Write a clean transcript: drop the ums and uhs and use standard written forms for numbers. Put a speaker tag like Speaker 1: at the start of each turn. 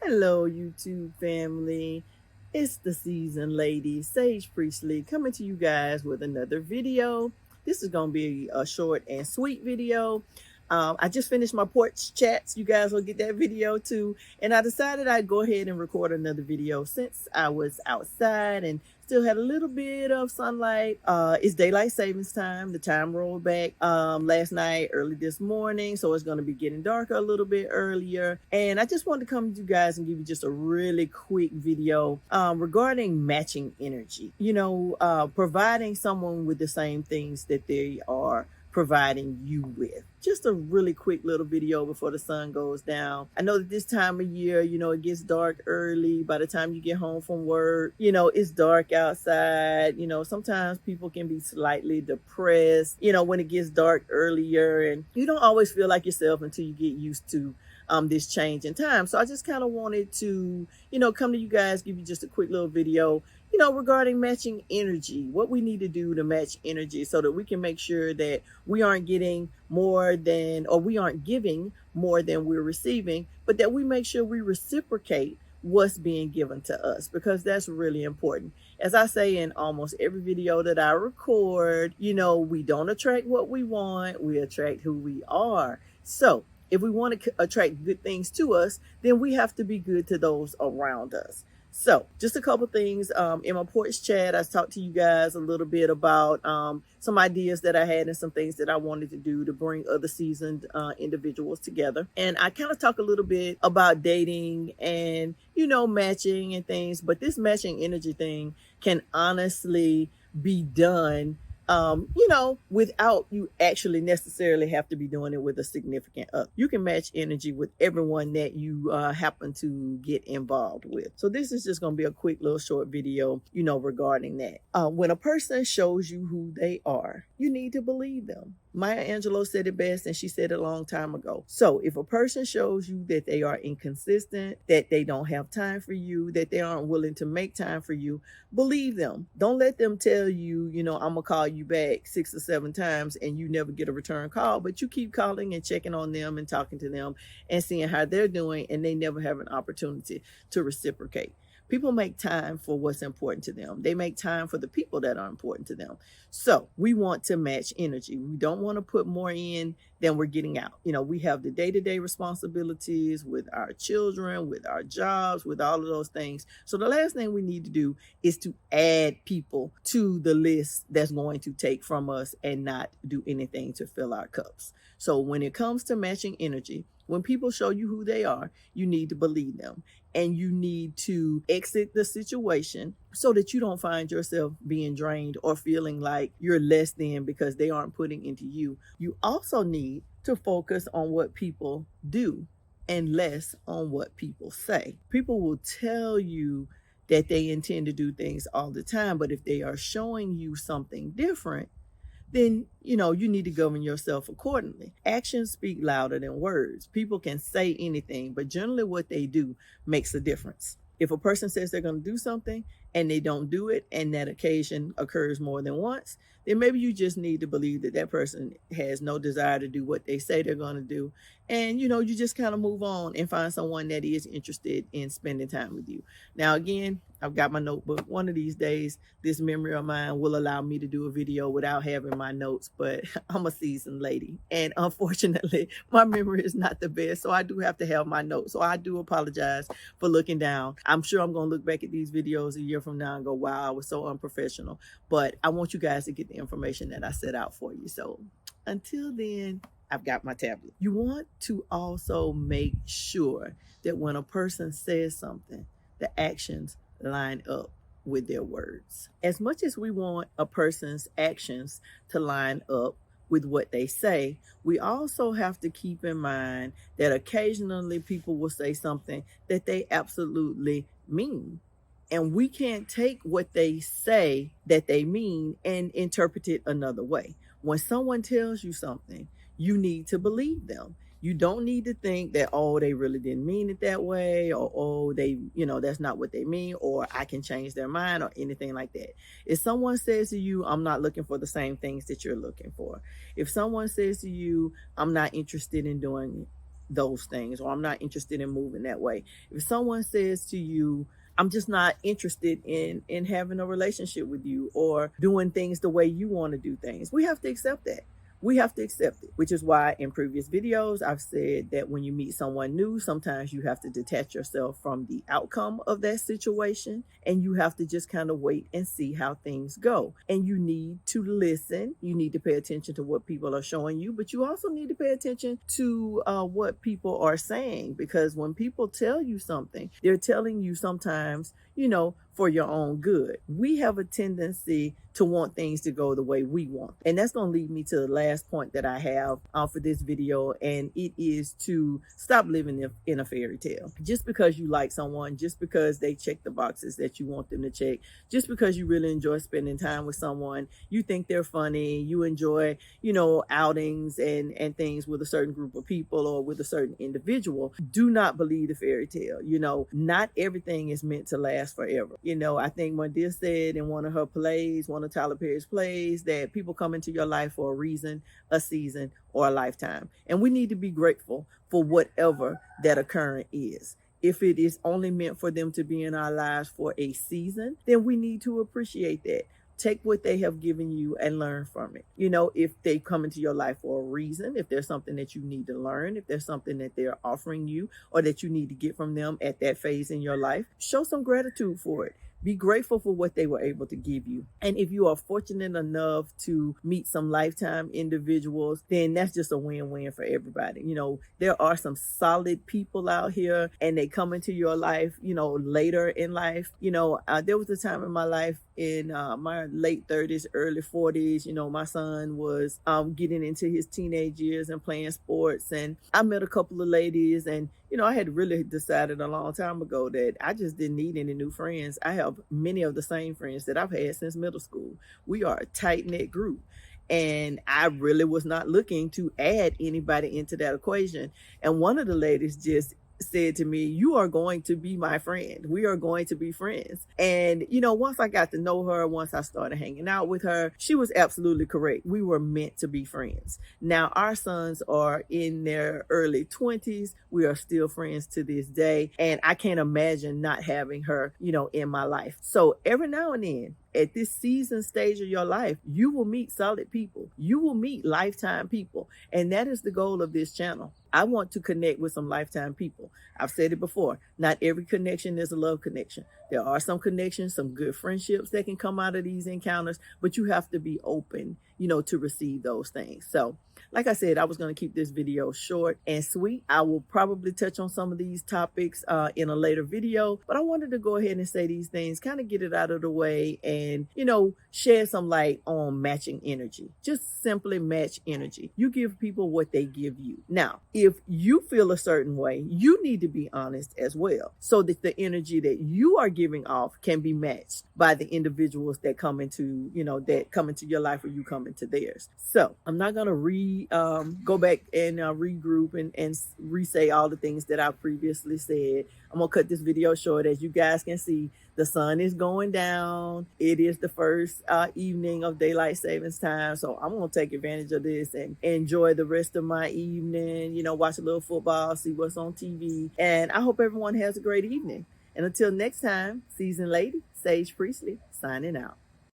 Speaker 1: Hello, YouTube family. It's the seasoned lady, Sage Priestley, coming to you guys with another video. This is going to be a short and sweet video. I just finished my porch chats. You guys will get that video too. And I decided I'd go ahead and record another video since I was outside and still had a little bit of sunlight. It's daylight savings time. The time rolled back last night, early this morning. So it's going to be getting darker a little bit earlier. And I just wanted to come to you guys and give you just a really quick video regarding matching energy. Providing someone with the same things that they are providing you with. Just a really quick little video before the sun goes down. I know that this time of year, it gets dark early. By the time you get home from work, it's dark outside. Sometimes people can be slightly depressed, when it gets dark earlier, and you don't always feel like yourself until you get used to this change in time. So I just kind of wanted to, come to you guys, give you just a quick little video, regarding matching energy, what we need to do to match energy so that we can make sure that we aren't getting more than, or we aren't giving more than we're receiving, but that we make sure we reciprocate what's being given to us, because that's really important. As I say in almost every video that I record, we don't attract what we want, we attract who we are. So if we want to attract good things to us, then we have to be good to those around us. So just a couple things. In my porch chat, I talked to you guys a little bit about some ideas that I had and some things that I wanted to do to bring other seasoned individuals together. And I kind of talk a little bit about dating and, matching and things. But this matching energy thing can honestly be done without you actually necessarily have to be doing it with a significant other. You can match energy with everyone that you happen to get involved with. So this is just going to be a quick little short video, regarding that. When a person shows you who they are, you need to believe them. Maya Angelou said it best, and she said it a long time ago. So if a person shows you that they are inconsistent, that they don't have time for you, that they aren't willing to make time for you, believe them. Don't let them tell you, I'm going to call you back 6 or 7 times and you never get a return call, but you keep calling and checking on them and talking to them and seeing how they're doing, and they never have an opportunity to reciprocate. People make time for what's important to them. They make time for the people that are important to them. So we want to match energy. We don't want to put more in than we're getting out. We have the day-to-day responsibilities with our children, with our jobs, with all of those things. So the last thing we need to do is to add people to the list that's going to take from us and not do anything to fill our cups. So when it comes to matching energy, when people show you who they are, you need to believe them, and you need to exit the situation so that you don't find yourself being drained or feeling like you're less than because they aren't putting into you. You also need to focus on what people do and less on what people say. People will tell you that they intend to do things all the time, but if they are showing you something different, then you need to govern yourself accordingly. Actions speak louder than words. People can say anything, but generally what they do makes a difference. If a person says they're going to do something and they don't do it, and that occasion occurs more than once, then maybe you just need to believe that that person has no desire to do what they say they're going to do. And, you just kind of move on and find someone that is interested in spending time with you. Now, again, I've got my notebook. One of these days, this memory of mine will allow me to do a video without having my notes, but I'm a seasoned lady. And unfortunately, my memory is not the best, so I do have to have my notes. So I do apologize for looking down. I'm sure I'm going to look back at these videos a year from now and go, wow, I was so unprofessional. But I want you guys to get the information that I set out for you. So until then, I've got my tablet. You want to also make sure that when a person says something, the actions line up with their words. As much as we want a person's actions to line up with what they say, we also have to keep in mind that occasionally people will say something that they absolutely mean. And we can't take what they say that they mean and interpret it another way. When someone tells you something, you need to believe them. You don't need to think that, oh, they really didn't mean it that way, or, oh, they, that's not what they mean, or I can change their mind, or anything like that. If someone says to you, I'm not looking for the same things that you're looking for. If someone says to you, I'm not interested in doing those things, or I'm not interested in moving that way. If someone says to you, I'm just not interested in having a relationship with you or doing things the way you want to do things, we have to accept that. We have to accept it, which is why in previous videos I've said that when you meet someone new, sometimes you have to detach yourself from the outcome of that situation, and you have to just kind of wait and see how things go. And you need to listen. You need to pay attention to what people are showing you, but you also need to pay attention to what people are saying, because when people tell you something, they're telling you sometimes, for your own good. We have a tendency to want things to go the way we want. And that's going to lead me to the last point that I have for this video. And it is to stop living in a fairy tale. Just because you like someone, just because they check the boxes that you want them to check, just because you really enjoy spending time with someone, you think they're funny, you enjoy, outings and things with a certain group of people or with a certain individual, do not believe the fairy tale. Not everything is meant to last forever. I think Madea said in one of her plays, one of Tyler Perry's plays, that people come into your life for a reason, a season, or a lifetime. And we need to be grateful for whatever that occurrence is. If it is only meant for them to be in our lives for a season, then we need to appreciate that. Take what they have given you and learn from it. If they come into your life for a reason, if there's something that you need to learn, if there's something that they're offering you or that you need to get from them at that phase in your life, show some gratitude for it. Be grateful for what they were able to give you. And if you are fortunate enough to meet some lifetime individuals, then that's just a win-win for everybody. There are some solid people out here, and they come into your life, later in life. There was a time in my life in my late 30s, early 40s, my son was getting into his teenage years and playing sports. And I met a couple of ladies, and I had really decided a long time ago that I just didn't need any new friends. I have many of the same friends that I've had since middle school. We are a tight-knit group. And I really was not looking to add anybody into that equation. And one of the ladies just said to me, you are going to be my friend. We are going to be friends. And, once I got to know her, once I started hanging out with her, she was absolutely correct. We were meant to be friends. Now, our sons are in their early 20s. We are still friends to this day. And I can't imagine not having her, in my life. So every now and then, at this season stage of your life, you will meet solid people. You will meet lifetime people. And that is the goal of this channel. I want to connect with some lifetime people. I've said it before. Not every connection is a love connection. There are some connections, some good friendships that can come out of these encounters, but you have to be open, to receive those things. So, like I said, I was going to keep this video short and sweet. I will probably touch on some of these topics in a later video, but I wanted to go ahead and say these things, kind of get it out of the way and, shed some light on matching energy. Just simply match energy. You give people what they give you. Now, if you feel a certain way, you need to be honest as well, so that the energy that you are giving off can be matched by the individuals that come into, that come into your life or you come into theirs. So I'm not going to go back and regroup and re-say all the things that I previously said. I'm going to cut this video short. As you guys can see, the sun is going down. It is the first evening of daylight savings time. So I'm going to take advantage of this and enjoy the rest of my evening, watch a little football, see what's on TV. And I hope everyone has a great evening. And until next time, Seasoned Lady, Sage Priestley, signing out.